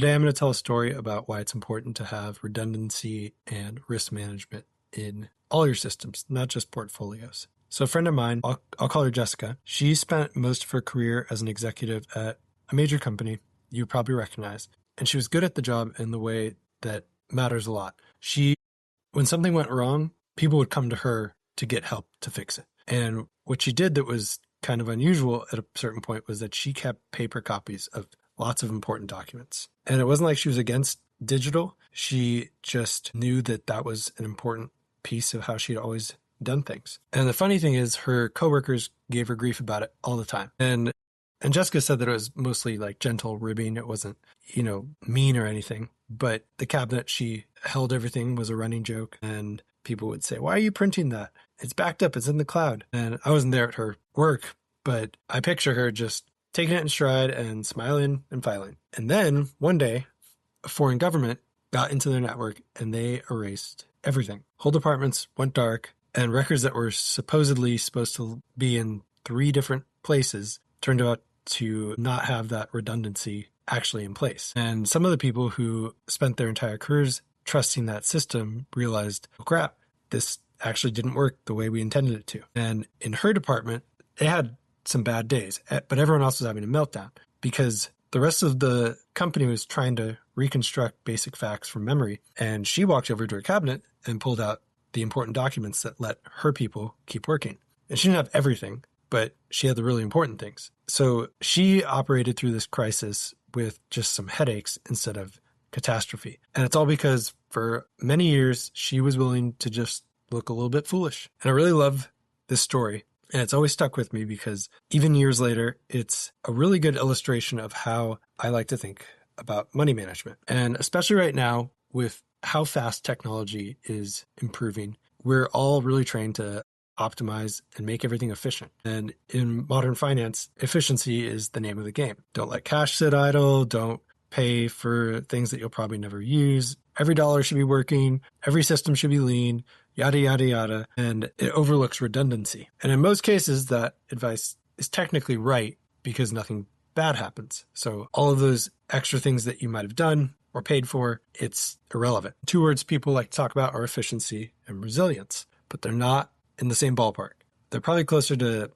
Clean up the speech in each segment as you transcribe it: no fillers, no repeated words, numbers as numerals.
Today I'm going to tell a story about why it's important to have redundancy and risk management in all your systems, not just portfolios. So a friend of mine, I'll call her Jessica, she spent most of her career as an executive at a major company you probably recognize, and she was good at the job in the way that matters a lot. When something went wrong, people would come to her to get help to fix it. And what she did that was kind of unusual at a certain point was that she kept paper copies of lots of important documents. And it wasn't like she was against digital. She just knew that that was an important piece of how she'd always done things. And the funny thing is her coworkers gave her grief about it all the time. And Jessica said that it was mostly like gentle ribbing. It wasn't, mean or anything. But the cabinet she held everything was a running joke. And people would say, "Why are you printing that? It's backed up. It's in the cloud." And I wasn't there at her work, but I picture her just taking it in stride and smiling and filing. And then one day, a foreign government got into their network and they erased everything. Whole departments went dark, and records that were supposedly supposed to be in 3 different places turned out to not have that redundancy actually in place. And some of the people who spent their entire careers trusting that system realized, oh crap, this actually didn't work the way we intended it to. And in her department, they had some bad days, but everyone else was having a meltdown because the rest of the company was trying to reconstruct basic facts from memory. And she walked over to her cabinet and pulled out the important documents that let her people keep working. And she didn't have everything, but she had the really important things. So she operated through this crisis with just some headaches instead of catastrophe. And it's all because for many years, she was willing to just look a little bit foolish. And I really love this story. And it's always stuck with me because even years later, it's a really good illustration of how I like to think about money management. And especially right now with how fast technology is improving, we're all really trained to optimize and make everything efficient. And in modern finance, efficiency is the name of the game. Don't let cash sit idle. Don't pay for things that you'll probably never use. Every dollar should be working. Every system should be lean, yada, yada, yada. And it overlooks redundancy. And in most cases, that advice is technically right because nothing bad happens. So all of those extra things that you might have done or paid for, it's irrelevant. 2 words people like to talk about are efficiency and resilience, but they're not in the same ballpark. They're probably closer to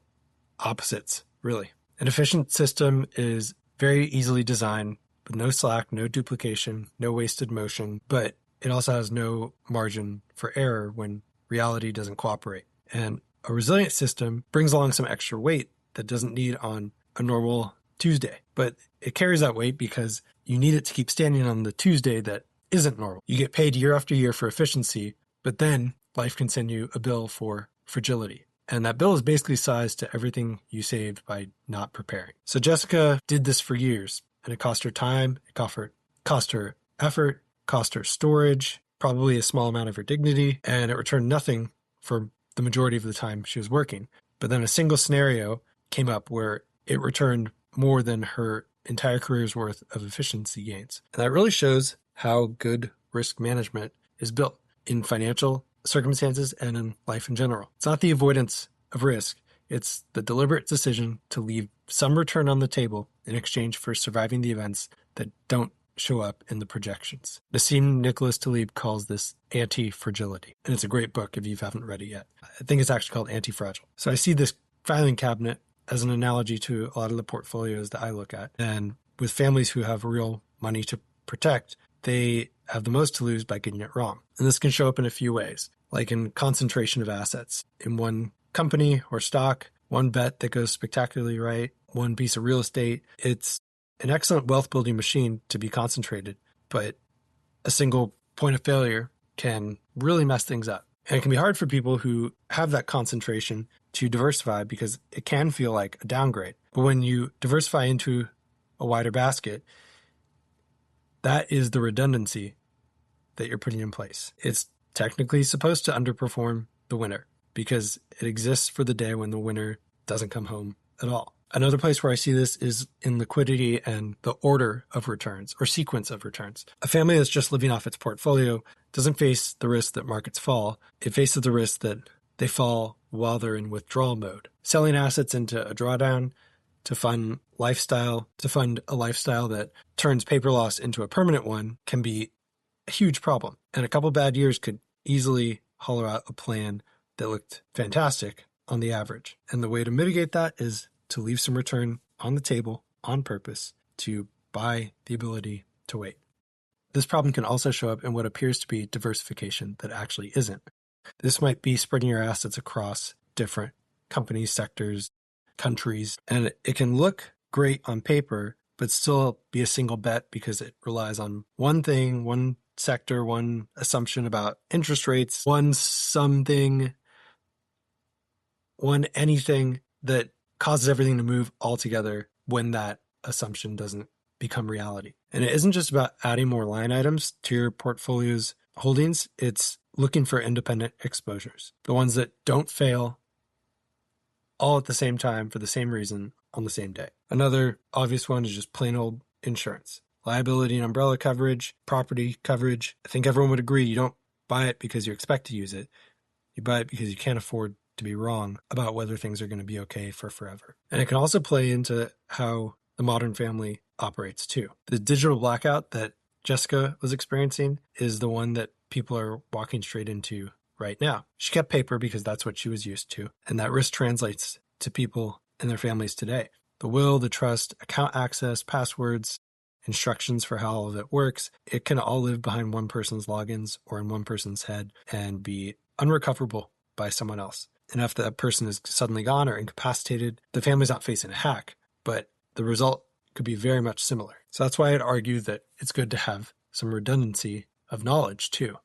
opposites, really. An efficient system is very easily designed with no slack, no duplication, no wasted motion, but it also has no margin for error when reality doesn't cooperate. And a resilient system brings along some extra weight that doesn't need on a normal Tuesday, but it carries that weight because you need it to keep standing on the Tuesday that isn't normal. You get paid year after year for efficiency, but then life can send you a bill for fragility. And that bill is basically sized to everything you saved by not preparing. So Jessica did this for years, and it cost her time, it cost her effort, cost her storage, probably a small amount of her dignity, and it returned nothing for the majority of the time she was working. But then a single scenario came up where it returned more than her entire career's worth of efficiency gains. And that really shows how good risk management is built in financial circumstances and in life in general. It's not the avoidance of risk. It's the deliberate decision to leave some return on the table in exchange for surviving the events that don't show up in the projections. Nassim Nicholas Taleb calls this anti-fragility. And it's a great book if you haven't read it yet. I think it's actually called Anti-Fragile. So I see this filing cabinet as an analogy to a lot of the portfolios that I look at. And with families who have real money to protect, they have the most to lose by getting it wrong. And this can show up in a few ways, like in concentration of assets in one company or stock, one bet that goes spectacularly right, one piece of real estate. It's an excellent wealth building machine to be concentrated, but a single point of failure can really mess things up. And it can be hard for people who have that concentration to diversify because it can feel like a downgrade. But when you diversify into a wider basket, that is the redundancy that you're putting in place. It's technically supposed to underperform the winner because it exists for the day when the winner doesn't come home at all. Another place where I see this is in liquidity and the order of returns or sequence of returns. A family that's just living off its portfolio doesn't face the risk that markets fall. It faces the risk that they fall while they're in withdrawal mode. Selling assets into a drawdown to fund a lifestyle that turns paper loss into a permanent one can be a huge problem. And a couple bad years could easily hollow out a plan that looked fantastic on the average. And the way to mitigate that is to leave some return on the table on purpose to buy the ability to wait. This problem can also show up in what appears to be diversification that actually isn't. This might be spreading your assets across different companies, sectors, countries, and it can look great on paper, but still be a single bet because it relies on one thing, one sector, one assumption about interest rates, one something, one anything that causes everything to move altogether when that assumption doesn't become reality. And it isn't just about adding more line items to your portfolio's holdings, it's looking for independent exposures, the ones that don't fail all at the same time for the same reason on the same day. Another obvious one is just plain old insurance. Liability and umbrella coverage, property coverage. I think everyone would agree you don't buy it because you expect to use it. You buy it because you can't afford to be wrong about whether things are going to be okay for forever. And it can also play into how the modern family operates too. The digital blackout that Jessica was experiencing is the one that people are walking straight into right now. She kept paper because that's what she was used to, and that risk translates to people and their families today. The will, the trust, account access, passwords, instructions for how all of it works, it can all live behind one person's logins or in one person's head and be unrecoverable by someone else. And if that person is suddenly gone or incapacitated, the family's not facing a hack, but the result could be very much similar. So that's why I'd argue that it's good to have some redundancy of knowledge too.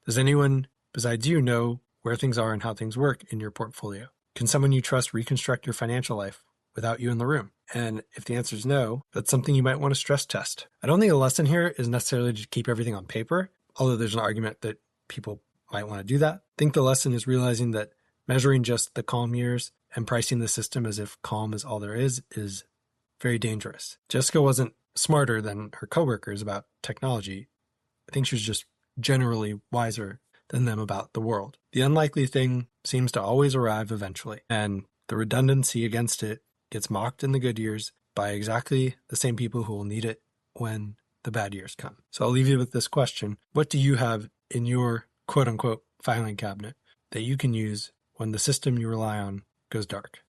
Does anyone besides you know where things are and how things work in your portfolio? Can someone you trust reconstruct your financial life without you in the room? And if the answer is no, that's something you might want to stress test. I don't think the lesson here is necessarily to keep everything on paper, although there's an argument that people might want to do that. I think the lesson is realizing that measuring just the calm years and pricing the system as if calm is all there is very dangerous. Jessica wasn't smarter than her coworkers about technology. I think she was just generally wiser than them about the world. The unlikely thing seems to always arrive eventually, and the redundancy against it gets mocked in the good years by exactly the same people who will need it when the bad years come. So I'll leave you with this question. What do you have in your quote-unquote filing cabinet that you can use when the system you rely on goes dark?